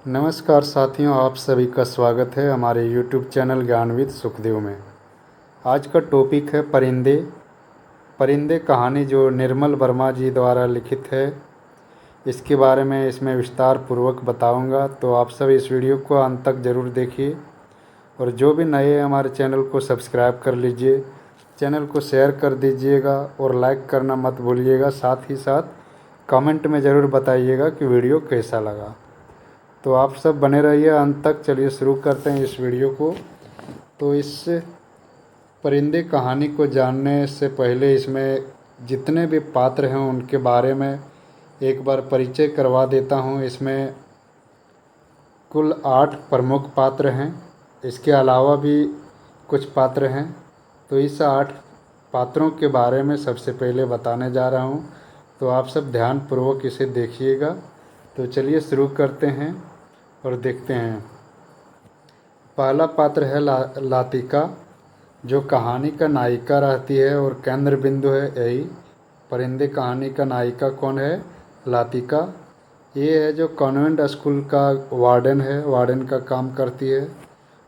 नमस्कार साथियों, आप सभी का स्वागत है हमारे YouTube चैनल ज्ञानविद सुखदेव में। आज का टॉपिक है परिंदे। परिंदे कहानी जो निर्मल वर्मा जी द्वारा लिखित है, इसके बारे में इसमें विस्तार पूर्वक बताऊंगा। तो आप सब इस वीडियो को अंत तक ज़रूर देखिए और जो भी नए हैं हमारे चैनल को सब्सक्राइब कर लीजिए, चैनल को शेयर कर दीजिएगा और लाइक करना मत भूलिएगा। साथ ही साथ कमेंट में ज़रूर बताइएगा कि वीडियो कैसा लगा। तो आप सब बने रहिए अंत तक। चलिए शुरू करते हैं इस वीडियो को। तो इस परिंदे कहानी को जानने से पहले इसमें जितने भी पात्र हैं उनके बारे में एक बार परिचय करवा देता हूं। इसमें कुल 8 प्रमुख पात्र हैं, इसके अलावा भी कुछ पात्र हैं। तो इस 8 पात्रों के बारे में सबसे पहले बताने जा रहा हूं, तो आप सब ध्यानपूर्वक इसे देखिएगा। तो चलिए शुरू करते हैं और देखते हैं। पहला पात्र है लातिका, जो कहानी का नायिका रहती है और केंद्र बिंदु है यही। परिंदे कहानी का नायिका कौन है? लातिका। ये है जो कॉन्वेंट स्कूल का वार्डन है, वार्डन का काम करती है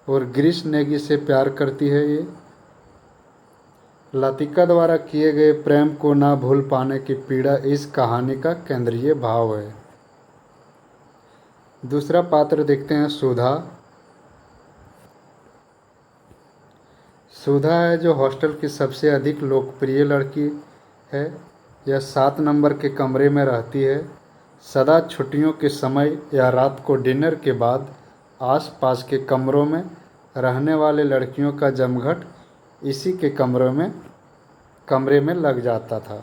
और गिरीश नेगी से प्यार करती है। ये लातिका द्वारा किए गए प्रेम को ना भूल पाने की पीड़ा इस कहानी का केंद्रीय भाव है। दूसरा पात्र देखते हैं सुधा। सुधा है जो हॉस्टल की सबसे अधिक लोकप्रिय लड़की है। यह 7 नंबर के कमरे में रहती है। सदा छुट्टियों के समय या रात को डिनर के बाद आसपास के कमरों में रहने वाले लड़कियों का जमघट इसी के कमरे में लग जाता था।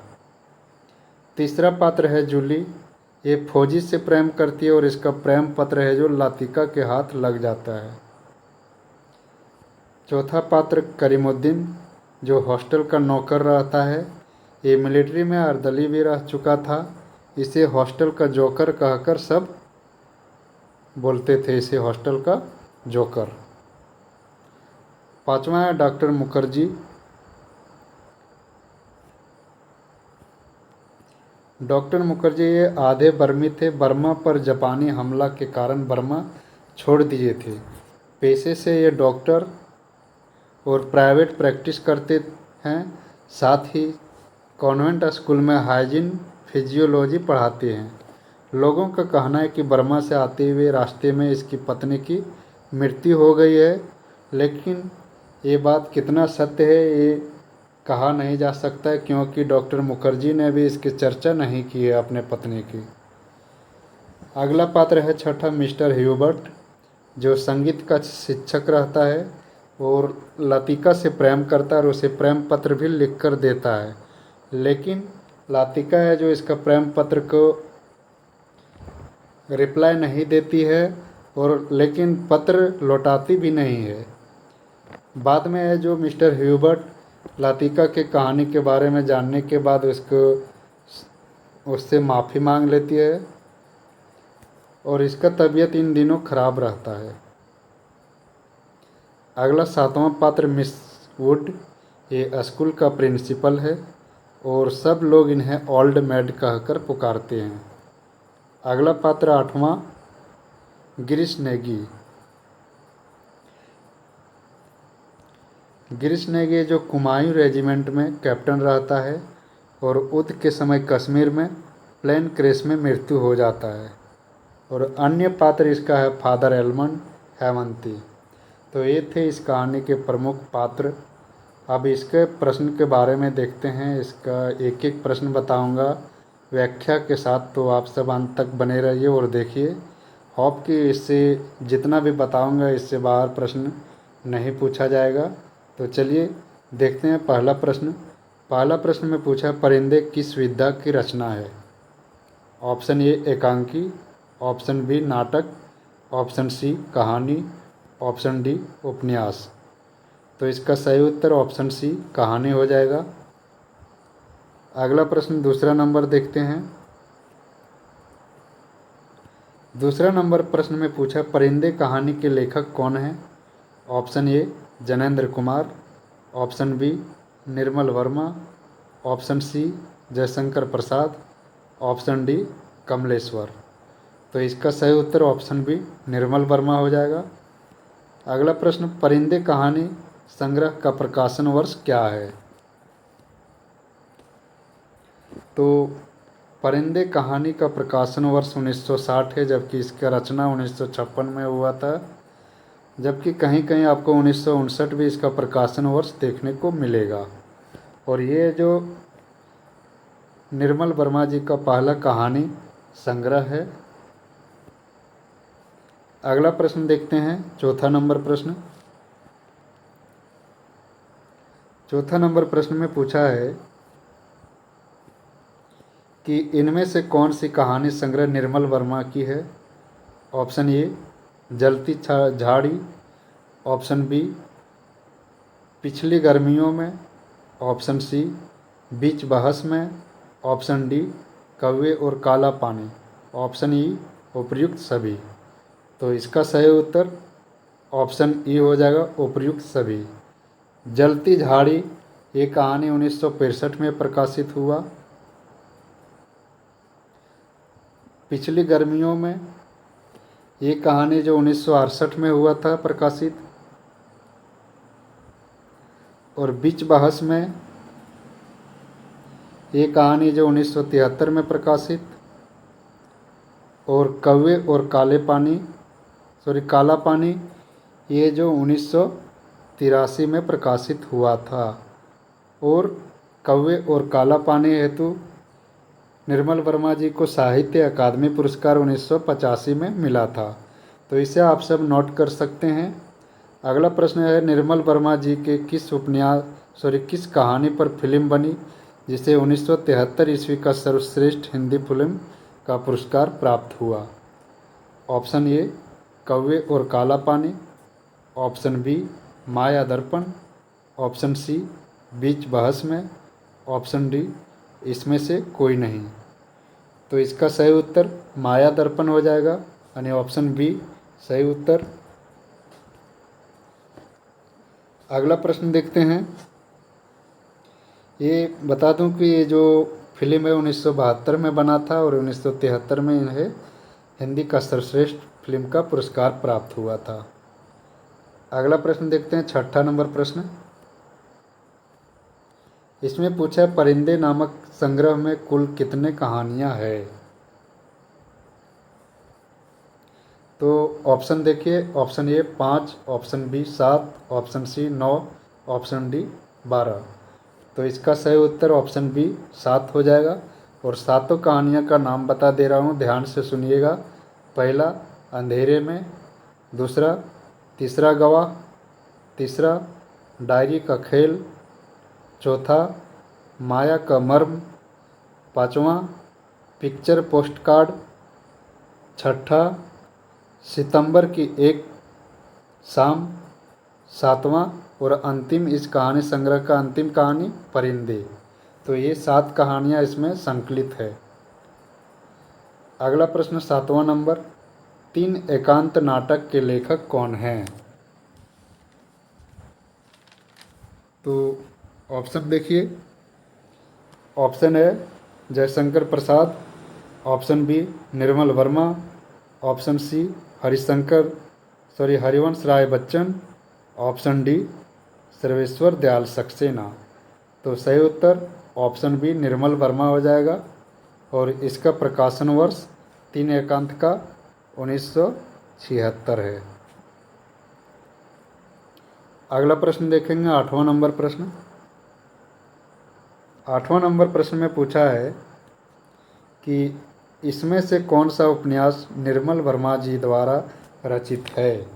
तीसरा पात्र है जूली। ये फौजी से प्रेम करती है और इसका प्रेम पत्र है जो लातिका के हाथ लग जाता है। चौथा पात्र करीमुद्दीन, जो हॉस्टल का नौकर रहता है। ये मिलिट्री में अर्दली भी रह चुका था। इसे हॉस्टल का जोकर कहकर सब बोलते थे, इसे हॉस्टल का जोकर। पांचवा है डॉक्टर मुखर्जी। डॉक्टर मुखर्जी ये आधे बर्मी थे। बर्मा पर जापानी हमला के कारण बर्मा छोड़ दिए थे। पेशे से ये डॉक्टर और प्राइवेट प्रैक्टिस करते हैं। साथ ही कॉन्वेंट स्कूल में हाइजीन फिजियोलॉजी पढ़ाते हैं। लोगों का कहना है कि बर्मा से आते हुए रास्ते में इसकी पत्नी की मृत्यु हो गई है, लेकिन ये बात कितना सत्य है ये कहा नहीं जा सकता है, क्योंकि डॉक्टर मुखर्जी ने भी इसकी चर्चा नहीं की है अपने पत्नी की। अगला पात्र है छठा मिस्टर ह्यूबर्ट, जो संगीत का शिक्षक रहता है और लातिका से प्रेम करता है और उसे प्रेम पत्र भी लिख कर देता है। लेकिन लातिका है जो इसका प्रेम पत्र को रिप्लाई नहीं देती है और लेकिन पत्र लौटाती भी नहीं है। बाद में है जो मिस्टर ह्यूबर्ट लातिका के कहानी के बारे में जानने के बाद उससे माफ़ी मांग लेती है और इसका तबीयत इन दिनों खराब रहता है। अगला सातवां पात्र मिस वुड। ये स्कूल का प्रिंसिपल है और सब लोग इन्हें ओल्ड मैड कहकर पुकारते हैं। अगला पात्र आठवां गिरीश नेगी। गिरीश नेगी जो कुमायूं रेजिमेंट में कैप्टन रहता है और युद्ध के समय कश्मीर में प्लेन क्रैश में मृत्यु हो जाता है। और अन्य पात्र इसका है फादर एलमंड हेवंती। तो ये थे इस कहानी के प्रमुख पात्र। अब इसके प्रश्न के बारे में देखते हैं। इसका एक एक प्रश्न बताऊंगा व्याख्या के साथ, तो आप सब अंत तक बने रहिए और देखिए। होप कि इससे जितना भी बताऊंगा इससे बाहर प्रश्न नहीं पूछा जाएगा। तो चलिए देखते हैं पहला प्रश्न। पहला प्रश्न में पूछा परिंदे किस विधा की रचना है? ऑप्शन ए एकांकी, ऑप्शन बी नाटक, ऑप्शन सी कहानी, ऑप्शन डी उपन्यास। तो इसका सही उत्तर ऑप्शन सी कहानी हो जाएगा। अगला प्रश्न दूसरा नंबर देखते हैं। दूसरा नंबर प्रश्न में पूछा परिंदे कहानी के लेखक कौन हैं? Option A Jainendra Kumar, option B Nirmal Verma, option C Jaishankar Prasad, option D Kamleshwar. तो इसका सही उत्तर ऑप्शन बी निर्मल वर्मा हो जाएगा। अगला प्रश्न, परिंदे कहानी संग्रह का प्रकाशन वर्ष क्या है? तो परिंदे कहानी का प्रकाशन वर्ष 1960 है, जबकि इसका रचना 1956 में हुआ था, जबकि कहीं कहीं आपको 1959 भी इसका प्रकाशन वर्ष देखने को मिलेगा। और ये जो निर्मल वर्मा जी का पहला कहानी संग्रह है। अगला प्रश्न देखते हैं, चौथा नंबर प्रश्न। चौथा नंबर प्रश्न में पूछा है कि इनमें से कौन सी कहानी संग्रह निर्मल वर्मा की है? ऑप्शन ए जलती झाड़ी, ऑप्शन बी पिछली गर्मियों में, ऑप्शन सी बीच बहस में, ऑप्शन डी कौवे और काला पानी, ऑप्शन ई उपर्युक्त सभी। तो इसका सही उत्तर ऑप्शन ई हो जाएगा, उपर्युक्त सभी। जलती झाड़ी ये कहानी 1965 में प्रकाशित हुआ। पिछली गर्मियों में ये कहानी जो 1968 में हुआ था प्रकाशित। और बीच बहस में ये कहानी जो 1973 में प्रकाशित। और कौवे और काला पानी ये जो 1983 में प्रकाशित हुआ था। और कौवे और काला पानी हेतु निर्मल वर्मा जी को साहित्य अकादमी पुरस्कार 1985 में मिला था। तो इसे आप सब नोट कर सकते हैं। अगला प्रश्न है, निर्मल वर्मा जी के किस कहानी पर फिल्म बनी जिसे 1973 ईस्वी का सर्वश्रेष्ठ हिंदी फिल्म का पुरस्कार प्राप्त हुआ? ऑप्शन ए कौवे और काला पानी, ऑप्शन बी माया दर्पण, ऑप्शन सी बीच बहस में, ऑप्शन डी इसमें से कोई नहीं। तो इसका सही उत्तर माया दर्पण हो जाएगा, यानी ऑप्शन बी सही उत्तर। अगला प्रश्न देखते हैं। ये बता दूं कि ये जो फिल्म है 1972 में बना था और 1973 में इन्हें हिंदी का सर्वश्रेष्ठ फिल्म का पुरस्कार प्राप्त हुआ था। अगला प्रश्न देखते हैं, छठा नंबर प्रश्न। इसमें पूछा है, परिंदे नामक संग्रह में कुल कितने कहानियां हैं? तो ऑप्शन देखिए, option A 5, option B 7, option C 9, option D 12। तो इसका सही उत्तर ऑप्शन बी 7 हो जाएगा। और सातों कहानियों का नाम बता दे रहा हूँ, ध्यान से सुनिएगा। पहला अंधेरे में, दूसरा तीसरा गवाह, तीसरा डायरी का खेल, चौथा माया का मर्म, पांचवा पिक्चर पोस्टकार्ड, छठा सितंबर की एक शाम, सातवां और अंतिम इस कहानी संग्रह का अंतिम कहानी परिंदे। तो ये 7 कहानियाँ इसमें संकलित है। अगला प्रश्न 7वां नंबर, 3 एकांत नाटक के लेखक कौन हैं? तो ऑप्शन देखिए, ऑप्शन है Jaishankar Prasad, option B Nirmal Verma, option सी हरिवंश राय बच्चन, ऑप्शन डी सर्वेश्वर दयाल सक्सेना। तो सही उत्तर ऑप्शन बी निर्मल वर्मा हो जाएगा। और इसका प्रकाशन वर्ष 3 एकांत का 1976 है। अगला प्रश्न देखेंगे, 8वां नंबर प्रश्न। 8वां नंबर प्रश्न में पूछा है कि इसमें से कौन सा उपन्यास निर्मल वर्मा जी द्वारा रचित है?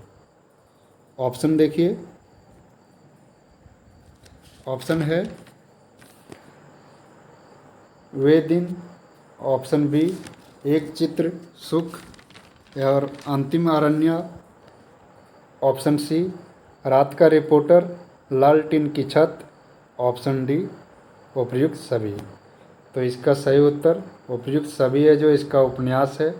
ऑप्शन देखिए, ऑप्शन है वे दिन, ऑप्शन बी एक चित्र सुख और अंतिम अरण्य, ऑप्शन सी रात का रिपोर्टर, लालटेन की छत, ऑप्शन डी उपर्युक्त सभी। तो इसका सही उत्तर उपर्युक्त सभी है, जो इसका उपन्यास है।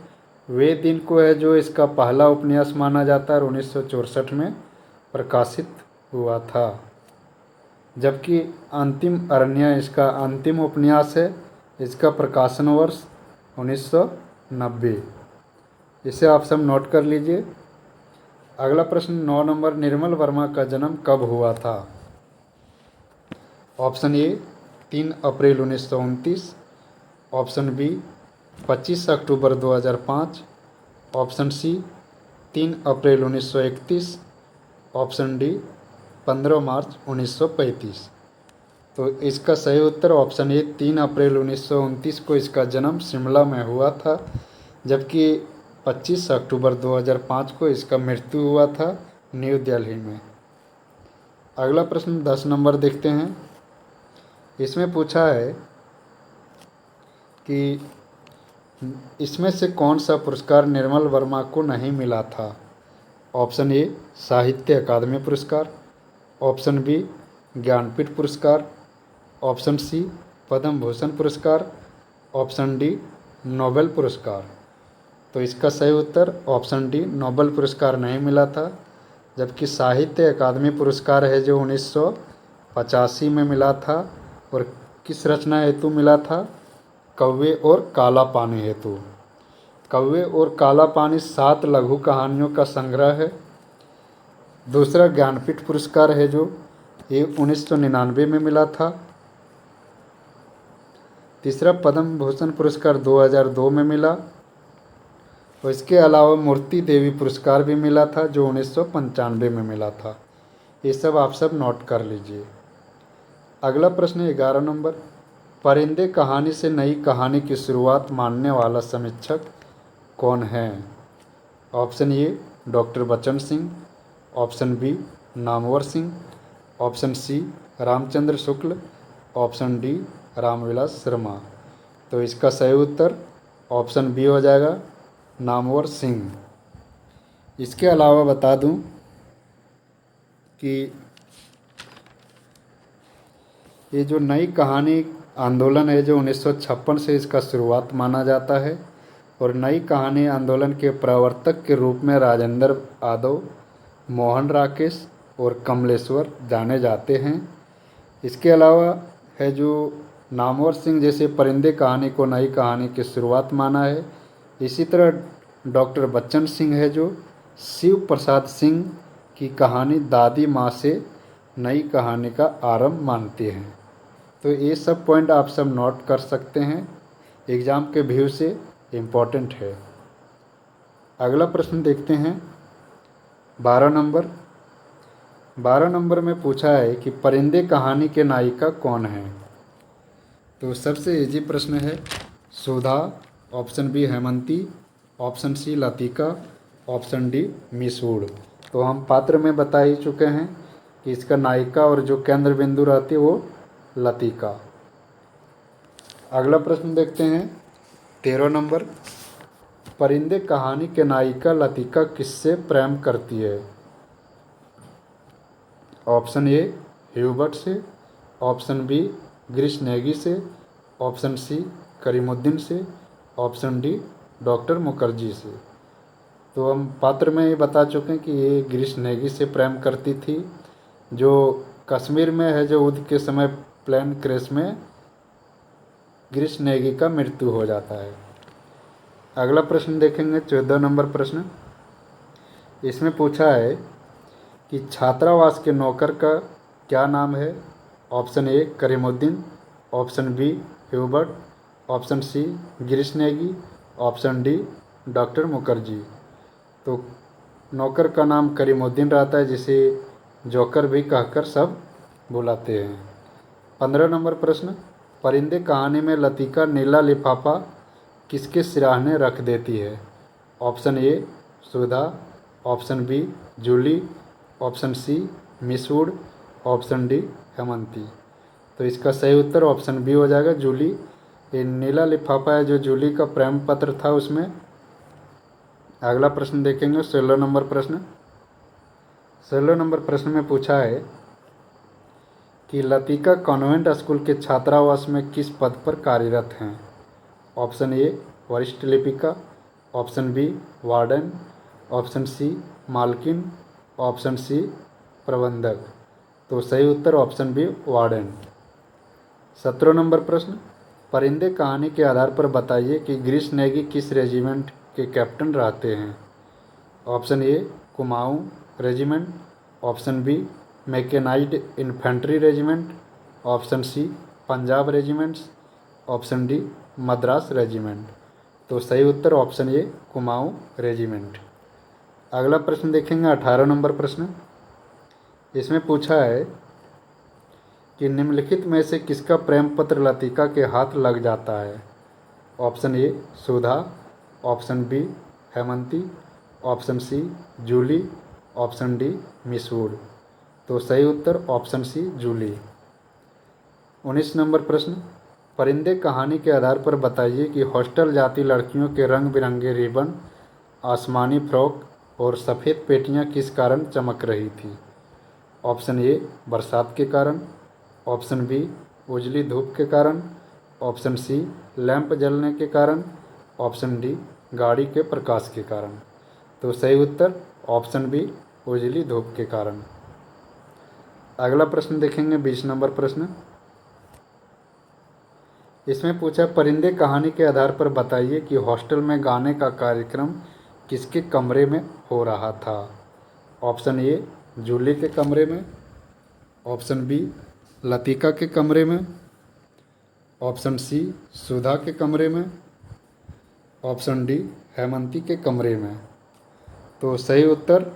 वे दिन को है जो इसका पहला उपन्यास माना जाता है और 1964 में प्रकाशित हुआ था। जबकि अंतिम अरण्य इसका अंतिम उपन्यास है। इसका प्रकाशन वर्ष 1990। इसे आप सब नोट कर लीजिए। अगला प्रश्न 9 नंबर, निर्मल वर्मा का जन्म कब हुआ था? ऑप्शन ए 3 अप्रैल 1929, ऑप्शन बी 25 अक्टूबर 2005, ऑप्शन सी 3 अप्रैल 1931, ऑप्शन डी 15 मार्च 1935। तो इसका सही उत्तर ऑप्शन ए 3 अप्रैल 1929 को इसका जन्म शिमला में हुआ था, जबकि 25 अक्टूबर 2005 को इसका मृत्यु हुआ था न्यू दिल्ली में। अगला प्रश्न 10 नंबर देखते हैं। इसमें पूछा है कि इसमें से कौन सा पुरस्कार निर्मल वर्मा को नहीं मिला था? ऑप्शन ए साहित्य अकादमी पुरस्कार, ऑप्शन बी ज्ञानपीठ पुरस्कार, ऑप्शन सी पद्म भूषण पुरस्कार, ऑप्शन डी नोबेल पुरस्कार। तो इसका सही उत्तर ऑप्शन डी नोबेल पुरस्कार नहीं मिला था, जबकि साहित्य अकादमी पुरस्कार है जो 1985 में मिला था। और किस रचना हेतु मिला था? कौवे और काला पानी हेतु। कौवे और काला पानी 7 लघु कहानियों का संग्रह है। दूसरा ज्ञानपीठ पुरस्कार है जो ये 1999 में मिला था। तीसरा पद्म भूषण पुरस्कार 2002 में मिला। और इसके अलावा मूर्ति देवी पुरस्कार भी मिला था जो 1995 में मिला था। ये सब आप सब नोट कर लीजिए। अगला प्रश्न 11 नंबर, परिंदे कहानी से नई कहानी की शुरुआत मानने वाला समीक्षक कौन है? Option A doctor Bachchan Singh, option B Namvar Singh, option C Ramchandra Shukla, option D Ramvilas Sharma. तो इसका सही उत्तर ऑप्शन बी हो जाएगा, नामवर सिंह। इसके अलावा बता दूं कि ये जो नई कहानी आंदोलन है जो 1956 से इसका शुरुआत माना जाता है। और नई कहानी आंदोलन के प्रवर्तक के रूप में राजेंद्र यादव, मोहन राकेश और कमलेश्वर जाने जाते हैं। इसके अलावा है जो नामवर सिंह जैसे परिंदे कहानी को नई कहानी की शुरुआत माना है। इसी तरह डॉक्टर बच्चन सिंह है जो शिव प्रसाद सिंह की कहानी दादी माँ से नई कहानी का आरंभ मानते हैं। तो ये सब पॉइंट आप सब नोट कर सकते हैं, एग्ज़ाम के व्यू से इम्पोर्टेंट है। अगला प्रश्न देखते हैं 12 नंबर। 12 नंबर में पूछा है कि परिंदे कहानी के नायिका कौन है? तो सबसे इजी प्रश्न है Sudha, option B Hemanti, option C Latika, option D Miss Wood. तो हम पात्र में बता ही चुके हैं कि इसका नायिका और जो केंद्र बिंदु रहती है वो लतिका। अगला प्रश्न देखते हैं 13 नंबर, परिंदे कहानी के नायिका लतिका किससे प्रेम करती है? ऑप्शन ए ह्यूबर्ट से, ऑप्शन बी ग्रीश नेगी से, ऑप्शन सी करीमुद्दीन से, ऑप्शन डी डॉक्टर मुखर्जी से। तो हम पात्र में ये बता चुके हैं कि ये ग्रीश नेगी से प्रेम करती थी, जो कश्मीर में है जो युद्ध के समय प्लेन क्रैश में ग्रीश नेगी का मृत्यु हो जाता है। अगला प्रश्न देखेंगे 14 नंबर प्रश्न। इसमें पूछा है कि छात्रावास के नौकर का क्या नाम है? Option A Karimuddin, option B Hubert, option C Girish Negi, option D doctor Mukherjee. तो नौकर का नाम करीमुद्दीन रहता है, जिसे जोकर भी कहकर सब बुलाते हैं। 15 नंबर प्रश्न, परिंदे कहानी में लतिका नीला लिफाफा किसके सिराहने रख देती है? Option A Sudha, option B Julie, option C Miss Wood, option D Hemanti. तो इसका सही उत्तर ऑप्शन बी हो जाएगा, जूली। ये नीला लिफाफा है जो जूली का प्रेम पत्र था उसमें। अगला प्रश्न देखेंगे 16 नंबर प्रश्न। 16 नंबर प्रश्न में पूछा है कि लतिका कॉन्वेंट स्कूल के छात्रावास में किस पद पर कार्यरत हैं? ऑप्शन ए वरिष्ठ लिपिका, option B warden, option C मालकिन, ऑप्शन सी प्रबंधक। तो सही उत्तर ऑप्शन बी वार्डन। 17 नंबर प्रश्न, परिंदे कहानी के आधार पर बताइए कि ग्रीश नेगी किस रेजिमेंट के कैप्टन रहते हैं? Option A Kumaon regiment, option B mechanised infantry regiment, option C Punjab regiments, option D Madras regiment. तो सही उत्तर ऑप्शन ए कुमाऊं रेजिमेंट। अगला प्रश्न देखेंगे 18 नंबर प्रश्न। इसमें पूछा है कि निम्नलिखित में से किसका प्रेम पत्र लतिका के हाथ लग जाता है? Option A Sudha, option B Hemanti, option C Julie, option D Miss Wood. तो सही उत्तर ऑप्शन सी जूली। 19 नंबर प्रश्न। परिंदे कहानी के आधार पर बताइए कि हॉस्टल जाती लड़कियों के रंग बिरंगे रिबन, आसमानी फ्रॉक और सफ़ेद पेटियां किस कारण चमक रही थी? ऑप्शन ए बरसात के कारण, ऑप्शन बी उजली धूप के कारण, ऑप्शन सी लैंप जलने के कारण, ऑप्शन डी गाड़ी के प्रकाश के कारण। तो सही उत्तर ऑप्शन बी उजली धूप के कारण। अगला प्रश्न देखेंगे 20 नंबर प्रश्न। इसमें पूछा परिंदे कहानी के आधार पर बताइए कि हॉस्टल में गाने का कार्यक्रम किसके कमरे में हो रहा था? ऑप्शन ए जूली के कमरे में, ऑप्शन बी लतिका के कमरे में, ऑप्शन सी सुधा के कमरे में, ऑप्शन डी हेमंती के कमरे में। तो सही उत्तर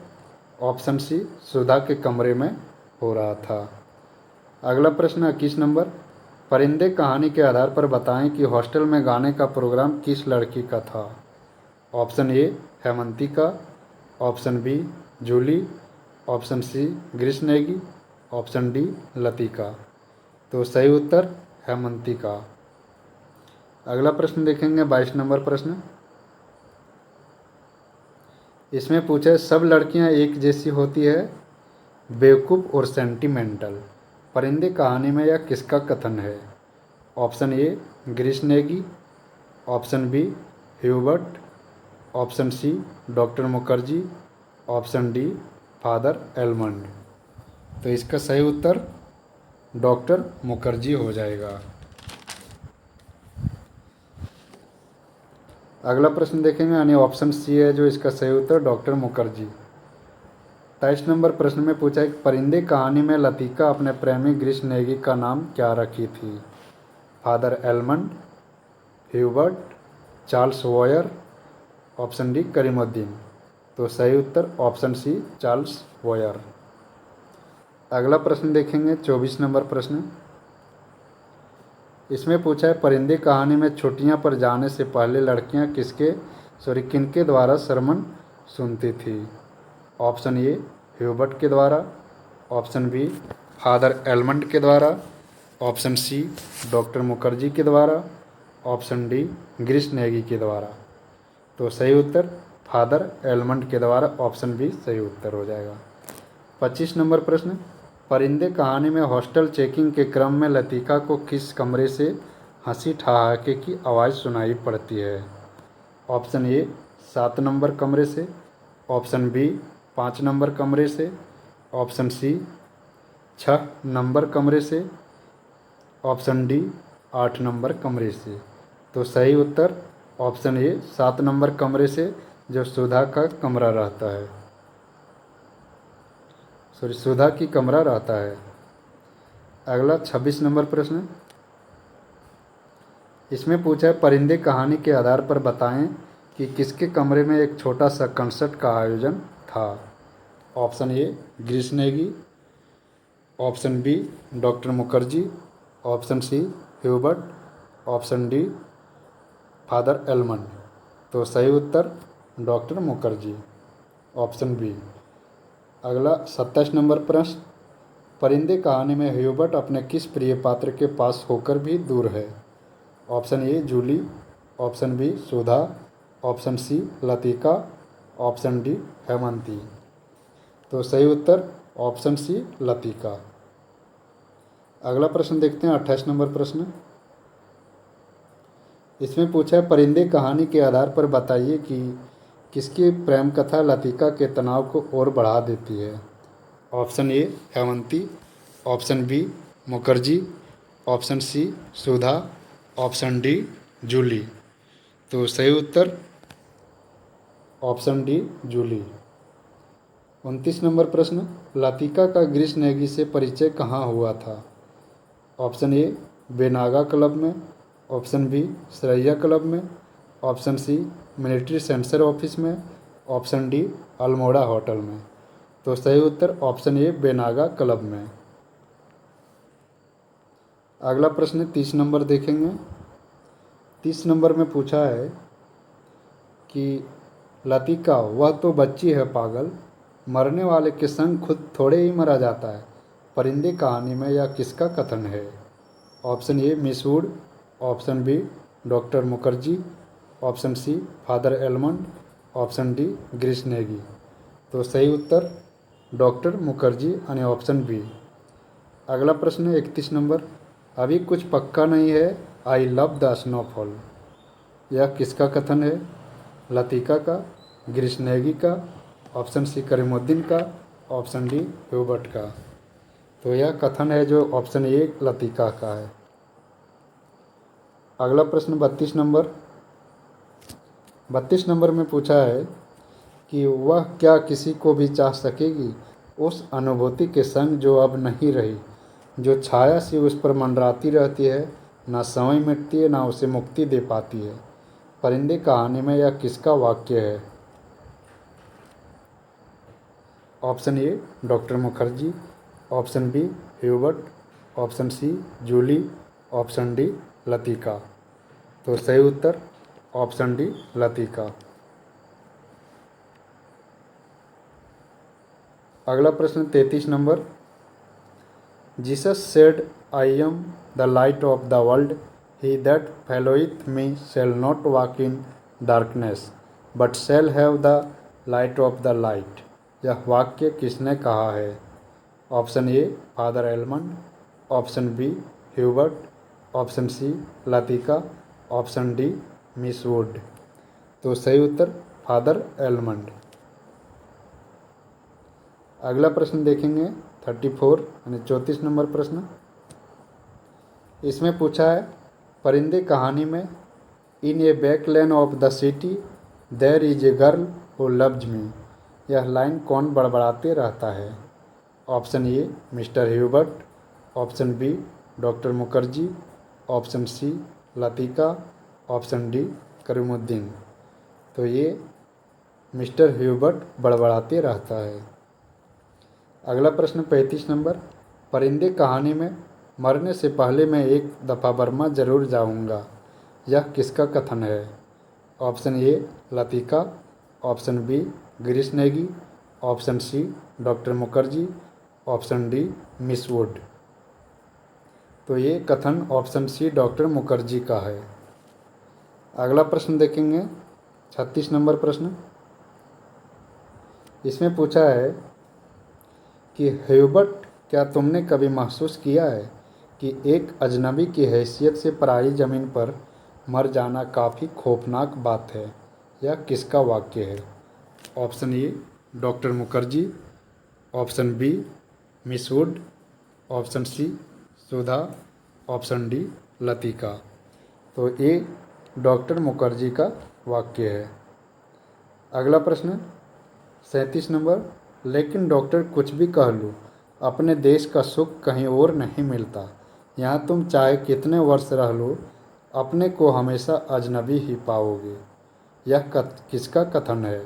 ऑप्शन सी सुधा के कमरे में हो रहा था। अगला प्रश्न 21 नंबर। परिंदे कहानी के आधार पर बताएं कि हॉस्टल में गाने का प्रोग्राम किस लड़की का था? ऑप्शन ए हेमंती का, option B Julie, option C Girish Negi, option D Latika. तो सही उत्तर हेमंती का। अगला प्रश्न देखेंगे 22 नंबर प्रश्न। इसमें पूछे सब लड़कियां एक जैसी होती है, बेवकूफ़ और सेंटिमेंटल। परिंदे कहानी में यह किसका कथन है? Option A Girish Negi, option B Hubert, option C doctor Mukherjee, option D Father Elmond. तो इसका सही उत्तर डॉक्टर मुखर्जी हो जाएगा। अगला प्रश्न देखेंगे यानी ऑप्शन सी है जो इसका सही उत्तर डॉक्टर मुखर्जी। 23 नंबर प्रश्न में पूछा है कि परिंदे कहानी में लतिका अपने प्रेमी ग्रीस नेगी का नाम क्या रखी थी? Father almond, Hubert, Charles वॉयर, option D Karimuddin. तो सही उत्तर ऑप्शन सी चार्ल्स वॉयर। अगला प्रश्न देखेंगे 24 नंबर प्रश्न। इसमें पूछा है परिंदे कहानी में छुट्टियां पर जाने से पहले लड़कियां किनके द्वारा सरमन सुनती थी? ऑप्शन ए ह्यूबर्ट के द्वारा, ऑप्शन बी फादर एलमंड के द्वारा, ऑप्शन सी डॉक्टर मुखर्जी के द्वारा, ऑप्शन डी ग्रीस नेगी के द्वारा। तो सही उत्तर फादर एलमंड के द्वारा, ऑप्शन बी सही उत्तर हो जाएगा। 25 नंबर प्रश्न। परिंदे कहानी में हॉस्टल चेकिंग के क्रम में लतिका को किस कमरे से हंसी ठहाके की आवाज़ सुनाई पड़ती है? ऑप्शन ए 7 नंबर कमरे से, ऑप्शन बी 5 नंबर कमरे से, ऑप्शन सी 6 नंबर कमरे से, ऑप्शन डी 8 नंबर कमरे से। तो सही उत्तर ऑप्शन ए 7 नंबर कमरे से जो सुधा का कमरा रहता है, सुधा की कमरा रहता है। अगला 26 नंबर प्रश्न। इसमें पूछा है परिंदे कहानी के आधार पर बताएं कि किसके कमरे में एक छोटा सा कंसर्ट का आयोजन था? Option A Girish Negi, option B doctor Mukherjee, option C Hubert, option D Father Elmond. तो सही उत्तर डॉक्टर मुखर्जी, ऑप्शन बी। अगला 27 नंबर प्रश्न। परिंदे कहानी में ह्यूबर्ट अपने किस प्रिय पात्र के पास होकर भी दूर है? Option A Julie, option B Sudha, option C Latika, option D Hemanti. तो सही उत्तर ऑप्शन सी लतिका। अगला प्रश्न देखते हैं 28 नंबर प्रश्न। इसमें पूछा है परिंदे कहानी के आधार पर बताइए कि किसकी प्रेम कथा लतिका के तनाव को और बढ़ा देती है? Option A Hemanti, option B Mukherjee, option C Sudha, option D Julie. तो सही उत्तर ऑप्शन डी जूली। 29 नंबर प्रश्न, लतिका का ग्रीस नेगी से परिचय कहाँ हुआ था? ऑप्शन ए बेनागा क्लब में, ऑप्शन बी सरैया क्लब में, option C military censor office में, ऑप्शन डी अल्मोड़ा होटल में। तो सही उत्तर ऑप्शन ए बेनागा क्लब में। अगला प्रश्न 30 नंबर देखेंगे। 30 नंबर में पूछा है कि लतिका वह तो बच्ची है पागल, मरने वाले के संग खुद थोड़े ही मरा जाता है, परिंदे कहानी में यह किसका कथन है? Option A miss Wood, option B doctor Mukherjee, option C Father Elmond, option D Girish Negi. तो सही उत्तर डॉक्टर मुखर्जी यानी ऑप्शन बी। अगला प्रश्न 31 नंबर, अभी कुछ पक्का नहीं है, आई लव द स्नोफॉल, यह किसका कथन है? लतिका का, ग्रीस नेगी का, ऑप्शन सी करीमुद्दीन का, ऑप्शन डी ह्यूबर्ट का। तो यह कथन है जो ऑप्शन ए लतिका का है। अगला प्रश्न 32 नंबर। 32 नंबर में पूछा है कि वह क्या किसी को भी चाह सकेगी उस अनुभूति के संग जो अब नहीं रही, जो छाया सी उस पर मंडराती रहती है, ना समय मिटती है ना उसे मुक्ति दे पाती है, परिंदे कहानी में यह किसका वाक्य है? Option A doctor Mukherjee, option B Hubert, option C Julie, option D Latika. तो सही उत्तर ऑप्शन डी लतिका। अगला प्रश्न 33 number, Jesus said I am the light of the world, he that followeth me shall not walk in darkness but shall have the light of the light, यह वाक्य किसने कहा है? Option A father Elmond, option B Hubert, option C Latika, option D miss Wood. तो सही उत्तर father almond. अगला प्रश्न देखेंगे 34 यानी 34 नंबर प्रश्न। इसमें पूछा है परिंदे कहानी में in a back lane of the city there is a girl who loves me, यह लाइन कौन बड़बड़ाते रहता है? Option A mister Hubert, option B doctor Mukherjee, option C Latika, option D Karimuddin. तो ये मिस्टर ह्यूबर्ट बड़बड़ाते रहता है। अगला प्रश्न 35 नंबर, परिंदे कहानी में मरने से पहले मैं एक दफ़ा बर्मा ज़रूर जाऊंगा, यह किसका कथन है? Option A Latika, option B Girish Negi, option C doctor Mukherjee, option D miss Wood. तो ये कथन ऑप्शन सी डॉक्टर मुखर्जी का है। अगला प्रश्न देखेंगे 36 नंबर प्रश्न। इसमें पूछा है कि ह्यूबर्ट क्या तुमने कभी महसूस किया है कि एक अजनबी की हैसियत से पराई ज़मीन पर मर जाना काफ़ी खौफनाक बात है, यह किसका वाक्य है? Option A doctor Mukherjee, option B miss Wood, option C Sudha, option D Latika. तो ए डॉक्टर मुखर्जी का वाक्य है। अगला प्रश्न 37 नंबर, लेकिन डॉक्टर कुछ भी कह लूँ अपने देश का सुख कहीं और नहीं मिलता, यहाँ तुम चाहे कितने वर्ष रह लो अपने को हमेशा अजनबी ही पाओगे, यह किसका कथन है?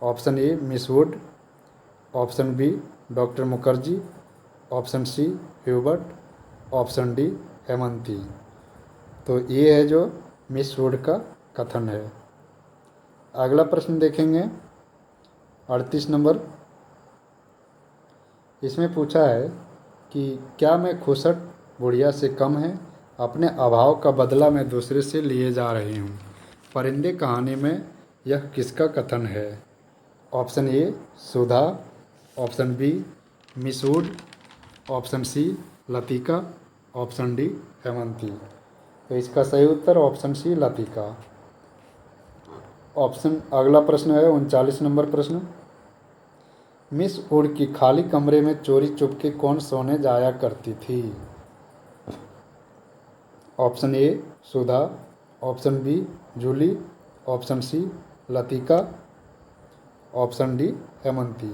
Option A miss Wood, option B doctor Mukherjee, option C Hubert, option D Hemanti. तो ये है जो मिस वुड का कथन है। अगला प्रश्न देखेंगे 38 नंबर। इसमें पूछा है कि क्या मैं खुसट बुढ़िया से कम है, अपने अभाव का बदला मैं दूसरे से लिए जा रही हूँ, परिंदे कहानी में यह किसका कथन है? Option A Sudha, option B miss Wood, option C Latika, option D Hemanti. तो इसका सही उत्तर ऑप्शन सी लतिका। अगला प्रश्न है 39 नंबर प्रश्न। मिस वुड की खाली कमरे में चोरी चुपके कौन सोने जाया करती थी? Option A Sudha, option B Julie, option C Latika, option D Hemanti.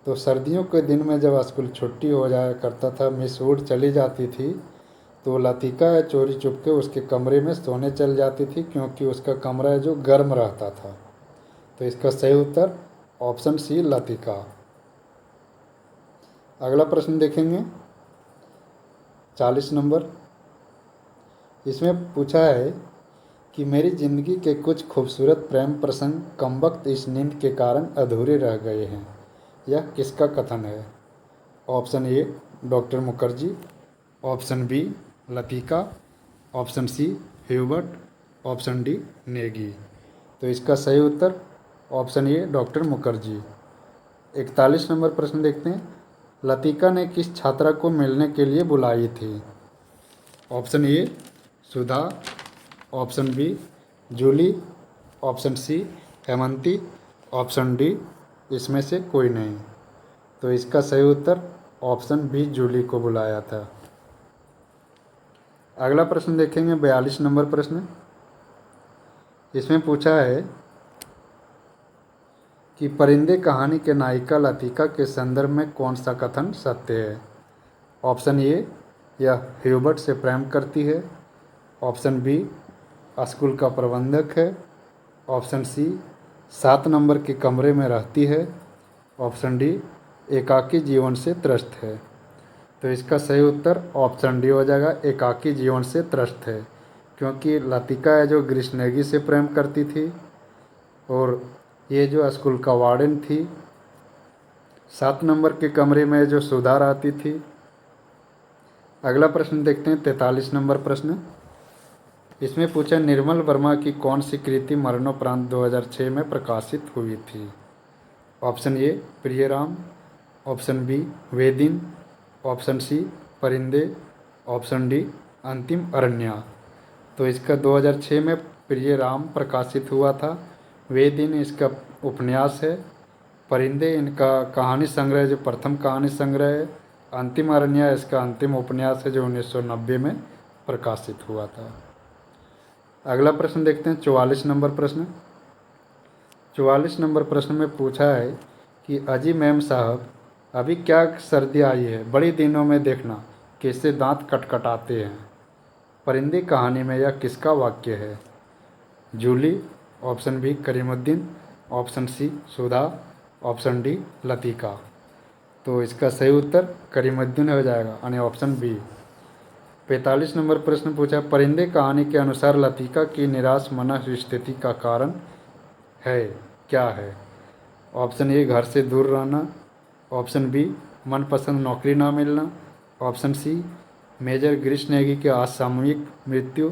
तो सर्दियों के दिन में जब स्कूल छुट्टी हो जाया करता था, मिस वुड चली जाती थी, तो लतिका चोरी चुपके उसके कमरे में सोने चल जाती थी, क्योंकि उसका कमरा है जो गर्म रहता था। तो इसका सही उत्तर ऑप्शन सी लतिका। अगला प्रश्न देखेंगे 40 नंबर। इसमें पूछा है कि मेरी ज़िंदगी के कुछ खूबसूरत प्रेम प्रसंग कमबख्त इस नींद के कारण अधूरे रह गए हैं, यह किसका कथन है? Option A doctor Mukherjee, option B Latika, option C Hubert, option D Negi. तो इसका सही उत्तर option A doctor Mukherjee. 41 number प्रश्न देखते हैं। लतिका ने किस छात्रा को मिलने के लिए बुलाई थी? Option A Sudha, option B Julie, option C Hemanti, option D इसमें से कोई नहीं। तो इसका सही उत्तर ऑप्शन बी जूली को बुलाया था। अगला प्रश्न देखेंगे 42 नंबर प्रश्न। इसमें पूछा है कि परिंदे कहानी के नायिका लतिका के संदर्भ में कौन सा कथन सत्य है? ऑप्शन ए यह ह्यूबर्ट से प्रेम करती है, ऑप्शन बी स्कूल का प्रबंधक है, ऑप्शन सी 7 नंबर के कमरे में रहती है, ऑप्शन डी एकाकी जीवन से त्रस्त है। तो इसका सही उत्तर ऑप्शन डी हो जाएगा, एकाकी जीवन से त्रस्त है, क्योंकि लतिका है जो ग्रिशनेगी से प्रेम करती थी और ये जो स्कूल का वार्डन थी, 7 नंबर के कमरे में जो सुधा आती थी। अगला प्रश्न देखते हैं 43 नंबर प्रश्न। इसमें पूछा निर्मल वर्मा की कौन सी कृति मरणोपरांत 2006 में प्रकाशित हुई थी? ऑप्शन ए प्रियराम, ऑप्शन बी वे दिन, ऑप्शन सी परिंदे, ऑप्शन डी अंतिम अरण्या। तो इसका 2006 में प्रियराम प्रकाशित हुआ था, वे दिन इसका उपन्यास है, परिंदे इनका कहानी संग्रह जो प्रथम कहानी संग्रह है, अंतिम अरण्या इसका अंतिम उपन्यास है जो 1990 में प्रकाशित हुआ था। अगला प्रश्न देखते हैं 44 नंबर प्रश्न। 44 नंबर प्रश्न में पूछा है कि अजी मैम साहब अभी क्या सर्दी आई है, बड़ी दिनों में देखना कैसे दांत कटकटाते हैं। परिंदे कहानी में यह किसका वाक्य है? Julie, option B Karimuddin, option C Sudha, option D Latika. तो इसका सही उत्तर करीमुद्दीन हो जाएगा, यानी ऑप्शन बी। 45 नंबर प्रश्न पूछा परिंदे कहानी के अनुसार लतिका की निराश मनः स्थिति का कारण है क्या है? ऑप्शन ए घर से दूर रहना, ऑप्शन बी मनपसंद नौकरी ना मिलना, ऑप्शन सी मेजर ग्रिशनेगी के असामयिक मृत्यु,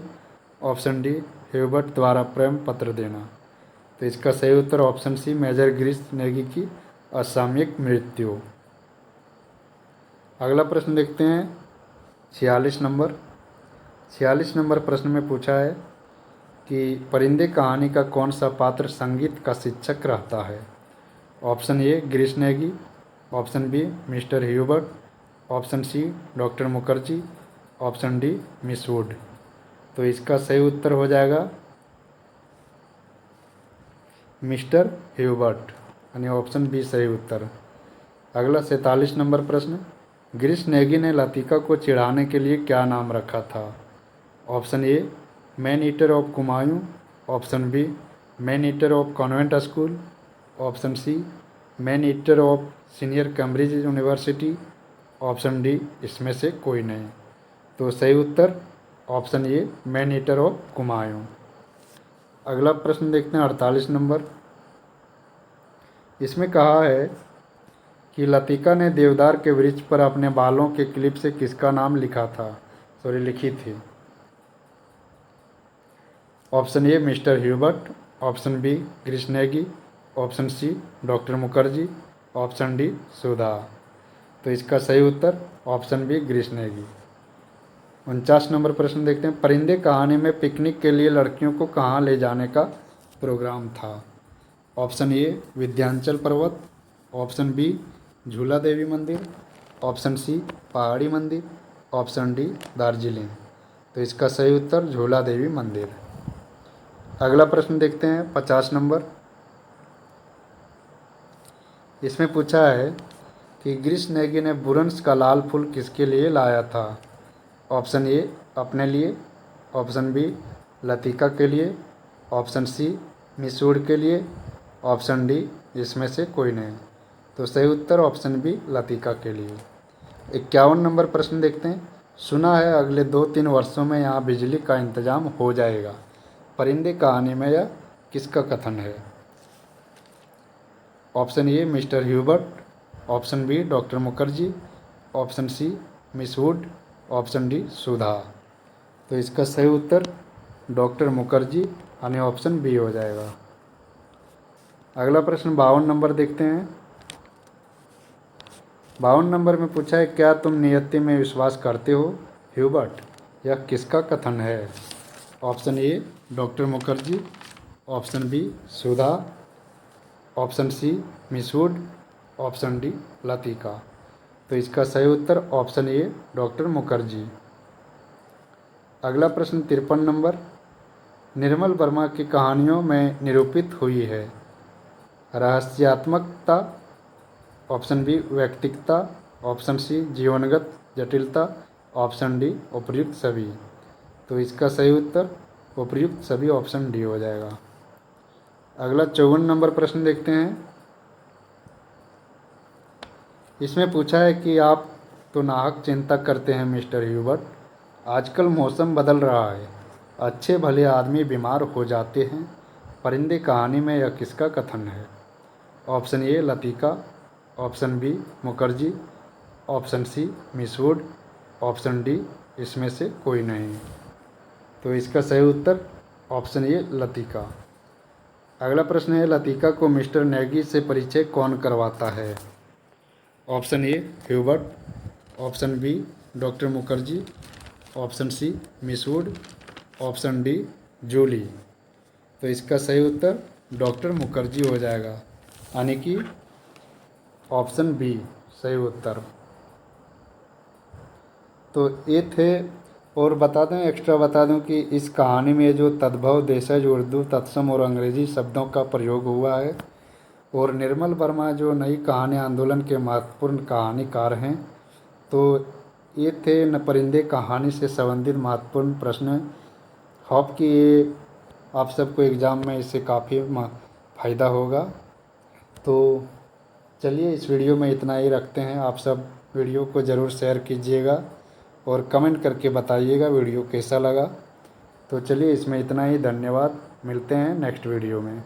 ऑप्शन डी ह्यूबर्ट द्वारा प्रेम पत्र देना। तो इसका सही उत्तर ऑप्शन सी मेजर ग्रिशनेगी की असामयिक मृत्यु। अगला प्रश्न देखते हैं 46 नंबर। 46 नंबर प्रश्न में पूछा है कि परिंदे कहानी का कौन सा पात्र संगीत का शिक्षक रहता है? ऑप्शन ए ग्रिशनेगी, option B mister Hubert, option C doctor Mukherjee, option D miss Wood. तो इसका सही उत्तर हो जाएगा मिस्टर ह्यूबर्ट, यानी ऑप्शन बी सही उत्तर। अगला 47 नंबर प्रश्न ग्रिशनेगी ने लतिका को चिढ़ाने के लिए क्या नाम रखा था? Option A man eater of Kumaon, option B man eater of convent school, option C man eater of senior Cambridge university, option D इसमें से कोई नहीं। तो सही उत्तर option A man eater of Kumaon. अगला प्रश्न देखते हैं 48 नंबर। इसमें कहा है कि लतिका ने देवदार के वृक्ष पर अपने बालों के क्लिप से किसका नाम लिखी थी? Option A mister Hubert, option B ग्रिशनेगी, option C doctor Mukherjee, option D Sudha. तो इसका सही उत्तर ऑप्शन बी ग्रिशनेगी। 49 नंबर प्रश्न देखते हैं परिंदे कहानी में पिकनिक के लिए लड़कियों को कहाँ ले जाने का प्रोग्राम था? ऑप्शन ए विंध्याचल पर्वत, ऑप्शन बी झूला देवी मंदिर, ऑप्शन सी पहाड़ी मंदिर, ऑप्शन डी दार्जिलिंग। तो इसका सही उत्तर झूला देवी मंदिर। अगला प्रश्न देखते हैं 50 नंबर। इसमें पूछा है कि ग्रीष्म नेगी ने बुरंश का लाल फूल किसके लिए लाया था। ऑप्शन ए अपने लिए, ऑप्शन बी लतिका के लिए, ऑप्शन सी मिसूड़ के लिए, ऑप्शन डी इसमें से कोई नहीं। तो सही उत्तर ऑप्शन बी लतिका के लिए। 51 नंबर प्रश्न देखते हैं। सुना है अगले 2-3 वर्षों में यहाँ बिजली का इंतजाम हो जाएगा, परिंदे कहानी में यह किसका कथन है। Option A mister Hubert, option B doctor Mukherjee, option C miss Wood, option D Sudha. तो इसका सही उत्तर डॉक्टर मुखर्जी यानी ऑप्शन बी हो जाएगा। अगला प्रश्न 52 नंबर देखते हैं। 52 नंबर में पूछा है क्या तुम नियति में विश्वास करते हो ह्यूबर्ट, यह किसका कथन है। Option A doctor Mukherjee, option B Sudha, option C miss Wood, option D Latika. तो इसका सही उत्तर ऑप्शन ए डॉक्टर मुखर्जी। अगला प्रश्न 53 नंबर। निर्मल वर्मा की कहानियों में निरूपित हुई है रहस्यात्मकता, ऑप्शन बी व्यक्तिकता, ऑप्शन सी जीवनगत जटिलता, ऑप्शन डी उपर्युक्त सभी। तो इसका सही उत्तर उपर्युक्त सभी ऑप्शन डी हो जाएगा। अगला 54 नंबर प्रश्न देखते हैं। इसमें पूछा है कि आप तो नाहक चिंता करते हैं मिस्टर ह्यूबर्ट, आजकल मौसम बदल रहा है, अच्छे भले आदमी बीमार हो जाते हैं, परिंदे कहानी में यह किसका कथन है। Option A Latika, option B Mukherjee, option C miss Wood, option D इसमें से कोई नहीं। तो इसका सही उत्तर ऑप्शन ए लतिका। अगला प्रश्न है लतिका को मिस्टर नेगी से परिचय कौन करवाता है। Option A Hubert, option B doctor Mukherjee, option C miss Wood, option D Julie. तो इसका सही उत्तर डॉक्टर मुखर्जी हो जाएगा, यानी कि ऑप्शन बी सही उत्तर। तो ये थे। और बता दें, एक्स्ट्रा बता दूं कि इस कहानी में जो तद्भव देशज उर्दू तत्सम और अंग्रेज़ी शब्दों का प्रयोग हुआ है। और निर्मल वर्मा जो नई कहानी आंदोलन के महत्वपूर्ण कहानीकार हैं। तो ये थे न परिंदे कहानी से संबंधित महत्वपूर्ण प्रश्न। होप कि ये आप सबको एग्ज़ाम में इससे काफ़ी फ़ायदा होगा। तो चलिए इस वीडियो में इतना ही रखते हैं। आप सब वीडियो को ज़रूर शेयर कीजिएगा और कमेंट करके बताइएगा वीडियो कैसा लगा। तो चलिए इसमें इतना ही। धन्यवाद, मिलते हैं नेक्स्ट वीडियो में।